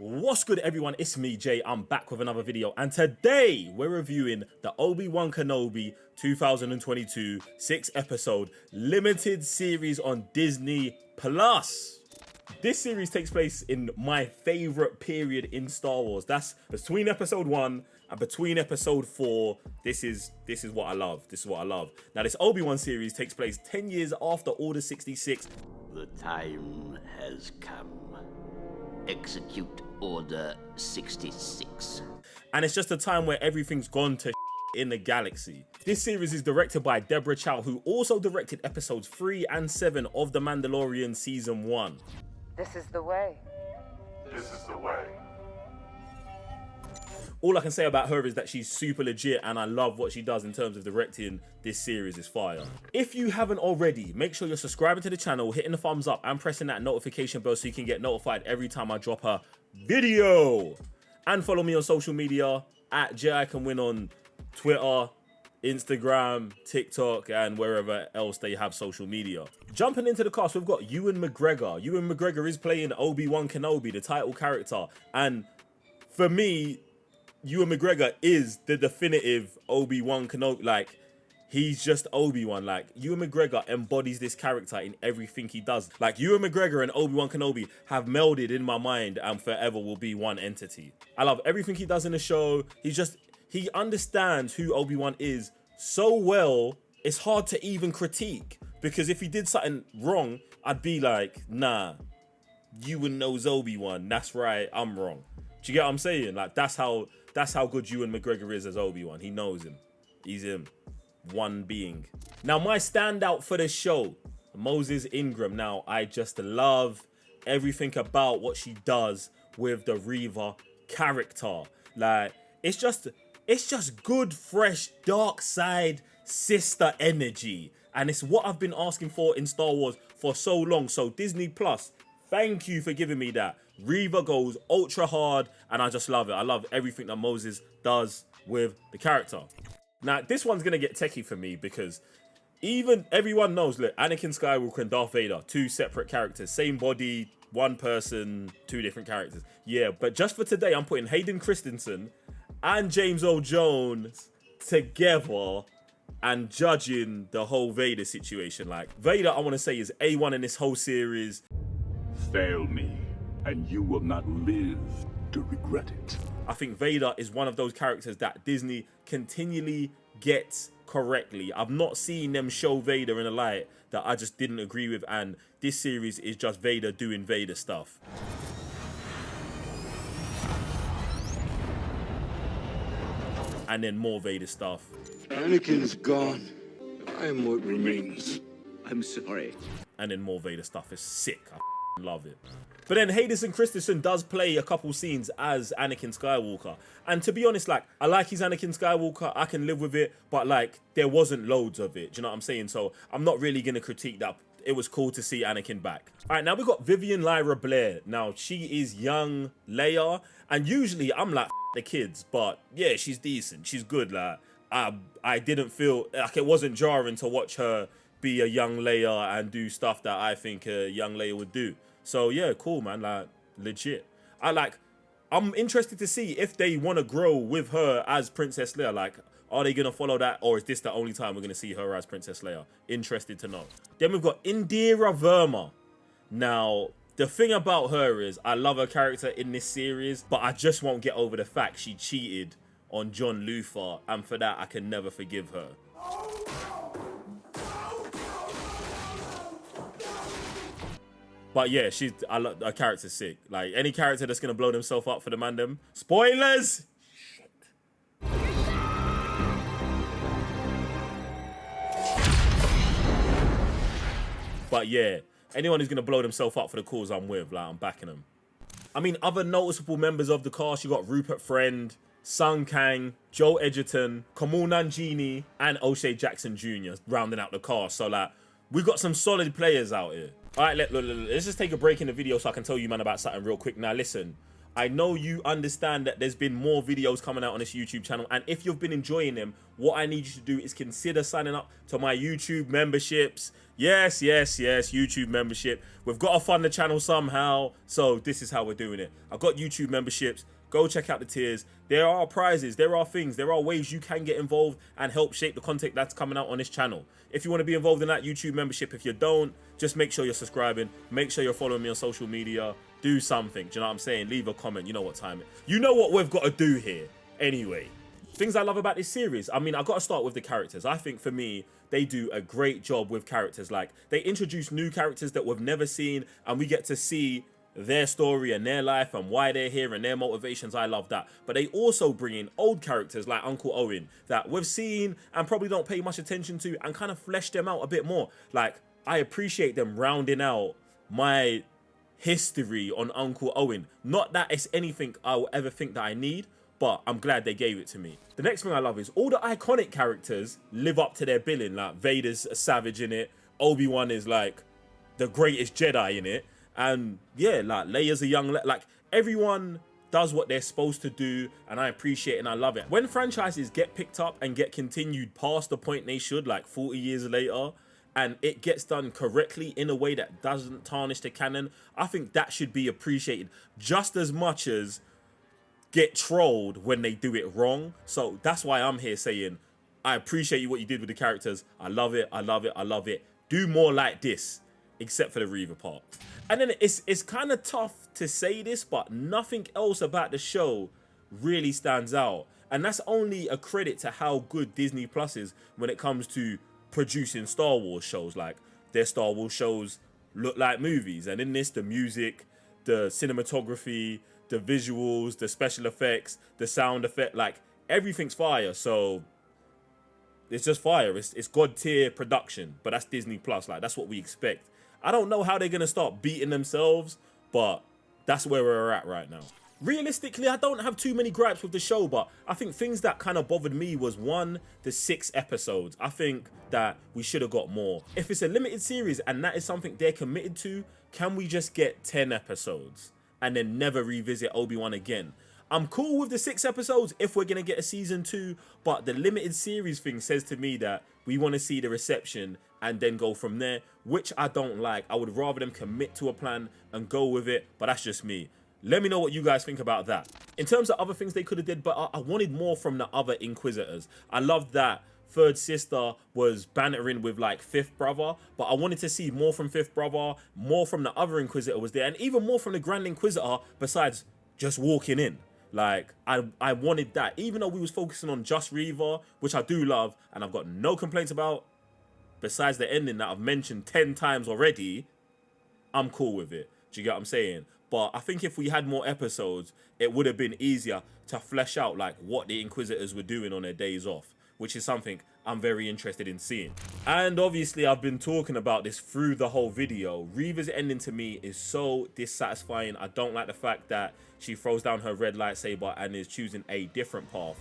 What's good, everyone? It's me, Jay. I'm back with another video, and today we're reviewing the Obi-Wan Kenobi 2022 6-episode limited series on Disney Plus. This series takes place in my favorite period in Star Wars. That's between episode 1 and between episode 4. This is what I love. This is what I love. Now, this Obi-Wan series takes place 10 years after Order 66. The time has come. Execute Order 66. And it's just a time where everything's gone to in the galaxy. This series is directed by Deborah Chow, who also directed episodes 3 and 7 of The Mandalorian Season 1. This is the way. This is the way. All I can say about her is that she's super legit, and I love what she does in terms of directing. This series is fire. If you haven't already, make sure you're subscribing to the channel, hitting the thumbs up, and pressing that notification bell so you can get notified every time I drop a video. And follow me on social media at JiCanWin on Twitter, Instagram, TikTok, and wherever else they have social media. Jumping into the cast, we've got Ewan McGregor. Ewan McGregor is playing Obi-Wan Kenobi, the title character, and for me, Ewan McGregor is the definitive Obi-Wan Kenobi. Like, he's just Obi-Wan. Like, Ewan McGregor embodies this character in everything he does. Like, Ewan McGregor and Obi-Wan Kenobi have melded in my mind and forever will be one entity. I love everything he does in the show. He understands who Obi-Wan is so well, it's hard to even critique. Because if he did something wrong, I'd be like, nah, Ewan knows Obi-Wan. That's right, I'm wrong. Do you get what I'm saying? Like, that's how good Ewan McGregor is as Obi-Wan. He knows him. He's him. One being. Now, my standout for the show, Moses Ingram. Now, I just love everything about what she does with the Reva character. Like, it's just good, fresh, dark side sister energy. And it's what I've been asking for in Star Wars for so long. So Disney Plus, thank you for giving me that. Reva goes ultra hard, and I just love it. I love everything that Moses does with the character. Now, this one's going to get techie for me because even everyone knows, look, Anakin Skywalker and Darth Vader, two separate characters, same body, one person, two different characters. Yeah, but just for today, I'm putting Hayden Christensen and James Earl Jones together and judging the whole Vader situation. Like, Vader, I want to say, is A1 in this whole series. Fail me, and you will not live to regret it. I think Vader is one of those characters that Disney continually gets correctly. I've not seen them show Vader in a light that I just didn't agree with, and this series is just Vader doing Vader stuff. And then more Vader stuff. Anakin's gone. I am what remains. I'm sorry. And then more Vader stuff. It's sick. I love it. But then Hayden Christensen does play a couple scenes as Anakin Skywalker. And to be honest, like, I like his Anakin Skywalker. I can live with it. But, like, there wasn't loads of it. Do you know what I'm saying? So I'm not really going to critique that. It was cool to see Anakin back. All right, now we've got Vivian, Lyra, Blair. Now, she is young Leia. And usually I'm like, the kids. But, yeah, she's decent. She's good. Like, I didn't feel like it wasn't jarring to watch her be a young Leia and do stuff that I think a young Leia would do. So yeah, cool, man. Like, legit. I'm interested to see if they want to grow with her as Princess Leia. Like, are they gonna follow that, or is this the only time we're gonna see her as Princess Leia? Interested to know. Then we've got Indira Verma. Now, the thing about her is I love her character in this series, but I just won't get over the fact she cheated on John Luther, and for that I can never forgive her. But yeah, her character's sick. Like, any character that's gonna blow themselves up for the mandem. Spoilers! Shit. But yeah, anyone who's gonna blow themselves up for the cause I'm with, like, I'm backing them. I mean, other noticeable members of the cast, you got Rupert Friend, Sung Kang, Joe Edgerton, Kamal Nanjiani, and O'Shea Jackson Jr. rounding out the cast. So, like, we've got some solid players out here. All right, let's just take a break in the video so I can tell you, man, about something real quick. Now, listen, I know you understand that there's been more videos coming out on this YouTube channel, and if you've been enjoying them, what I need you to do is consider signing up to my YouTube memberships. Yes, YouTube membership. We've got to fund the channel somehow, so this is how we're doing it. I've got YouTube memberships. Go check out the tiers. There are prizes, there are things, there are ways you can get involved and help shape the content that's coming out on this channel. If you want to be involved in that YouTube membership, if you don't, just make sure you're subscribing. Make sure you're following me on social media. Do something. Do you know what I'm saying? Leave a comment. You know what time it is. You know what we've got to do here. Anyway, things I love about this series. I mean, I got to start with the characters. I think for me, they do a great job with characters. Like, they introduce new characters that we've never seen, and we get to see their story and their life and why they're here and their motivations. I love that. But they also bring in old characters like Uncle Owen that we've seen and probably don't pay much attention to, and kind of flesh them out a bit more. Like, I appreciate them rounding out my history on Uncle Owen. Not that it's anything I will ever think that I need, but I'm glad they gave it to me. The next thing I love is all the iconic characters live up to their billing. Like, Vader's a savage in it. Obi-Wan is like the greatest Jedi in it. And yeah, like, Leia's a young, like, everyone does what they're supposed to do, and I appreciate it and I love it. When franchises get picked up and get continued past the point they should, like 40 years later, and it gets done correctly in a way that doesn't tarnish the canon, I think that should be appreciated just as much as get trolled when they do it wrong. So that's why I'm here saying, I appreciate you what you did with the characters. I love it, I love it, I love it. Do more like this, except for the Reaver part. And then it's kind of tough to say this, but nothing else about the show really stands out. And that's only a credit to how good Disney Plus is when it comes to producing Star Wars shows. Like, their Star Wars shows look like movies. And in this, the music, the cinematography, the visuals, the special effects, the sound effect, like, everything's fire. So it's just fire. It's God tier production, but that's Disney Plus. Like, that's what we expect. I don't know how they're going to start beating themselves, but that's where we're at right now. Realistically, I don't have too many gripes with the show, but I think things that kind of bothered me was, one, the 6 episodes. I think that we should have got more. If it's a limited series and that is something they're committed to, can we just get 10 episodes and then never revisit Obi-Wan again? I'm cool with the 6 episodes if we're going to get a season 2, but the limited series thing says to me that we want to see the reception and then go from there, which I don't like. I would rather them commit to a plan and go with it, but that's just me. Let me know what you guys think about that. In terms of other things they could have did, but I wanted more from the other Inquisitors. I loved that third sister was bantering with like fifth brother, but I wanted to see more from fifth brother, more from the other Inquisitor was there, and even more from the Grand Inquisitor besides just walking in. Like, I wanted that, even though we was focusing on just Reaver, which I do love and I've got no complaints about, besides the ending that I've mentioned 10 times already. I'm cool with it. Do you get what I'm saying? But I think if we had more episodes, it would have been easier to flesh out like what the Inquisitors were doing on their days off, which is something I'm very interested in seeing. And obviously I've been talking about this through the whole video. Reva's ending to me is so dissatisfying. I don't like the fact that she throws down her red lightsaber and is choosing a different path.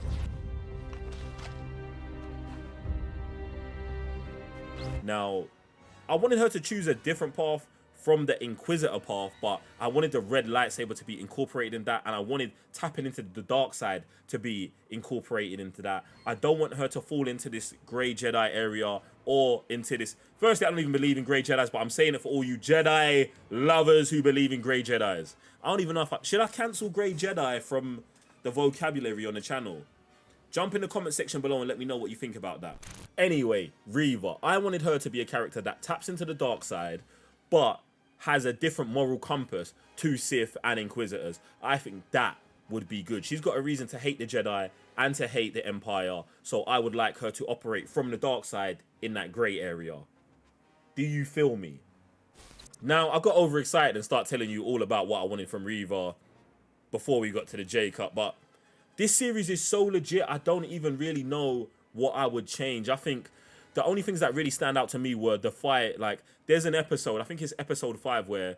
Now, I wanted her to choose a different path from the Inquisitor path, but I wanted the red lightsaber to be incorporated in that, and I wanted tapping into the dark side to be incorporated into that. I don't want her to fall into this grey Jedi area or into this... Firstly, I don't even believe in grey Jedis, but I'm saying it for all you Jedi lovers who believe in grey Jedis. I don't even know if I... Should I cancel grey Jedi from the vocabulary on the channel? Jump in the comment section below and let me know what you think about that. Anyway, Reva. I wanted her to be a character that taps into the dark side, but has a different moral compass to Sith and Inquisitors. I think that would be good. She's got a reason to hate the Jedi and to hate the Empire, so I would like her to operate from the dark side in that grey area. Do you feel me? Now, I got overexcited and start telling you all about what I wanted from Reva before we got to the J-Cut, but this series is so legit, I don't even really know what I would change. I think the only things that really stand out to me were the fight. Like, there's an episode, I think it's episode 5, where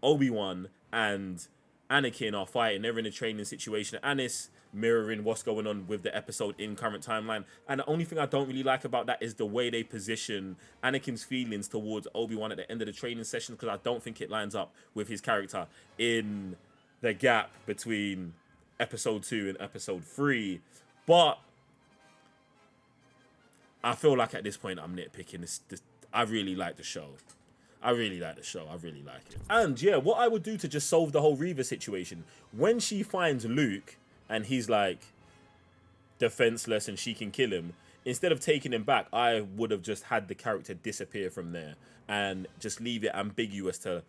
Obi-Wan and Anakin are fighting. They're in a training situation. Anis mirroring what's going on with the episode in current timeline. And the only thing I don't really like about that is the way they position Anakin's feelings towards Obi-Wan at the end of the training session, because I don't think it lines up with his character in the gap between episode 2 and episode 3, but I feel like at this point I'm nitpicking. I really like the show. I really like the show. I really like it. And yeah, what I would do to just solve the whole Reva situation, when she finds Luke and he's like defenseless and she can kill him, instead of taking him back, I would have just had the character disappear from there and just leave it ambiguous to,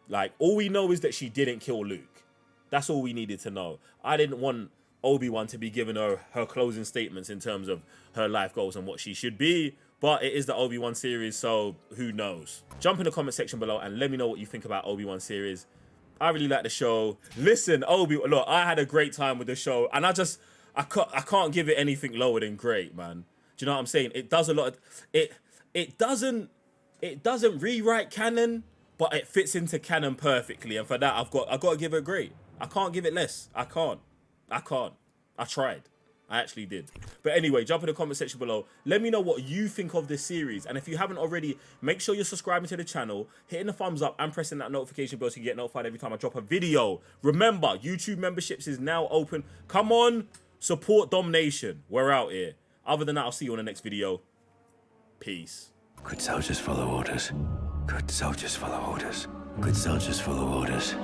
like, all we know is that she didn't kill Luke. That's all we needed to know. I didn't want Obi-Wan to be giving her closing statements in terms of her life goals and what she should be, but it is the Obi-Wan series, so who knows? Jump in the comment section below and let me know what you think about Obi-Wan series. I really like the show. Listen, look, I had a great time with the show, and I can't give it anything lower than great, man. Do you know what I'm saying? It does a lot of, it doesn't rewrite canon, but it fits into canon perfectly, and for that I've got to give it great. I can't give it less. I can't. I tried. I actually did. But anyway, jump in the comment section below. Let me know what you think of this series. And if you haven't already, make sure you're subscribing to the channel, hitting the thumbs up and pressing that notification bell so you get notified every time I drop a video. Remember, YouTube memberships is now open. Come on, support Domination. We're out here. Other than that, I'll see you on the next video. Peace. Good soldiers follow orders. Good soldiers follow orders. Good soldiers follow orders.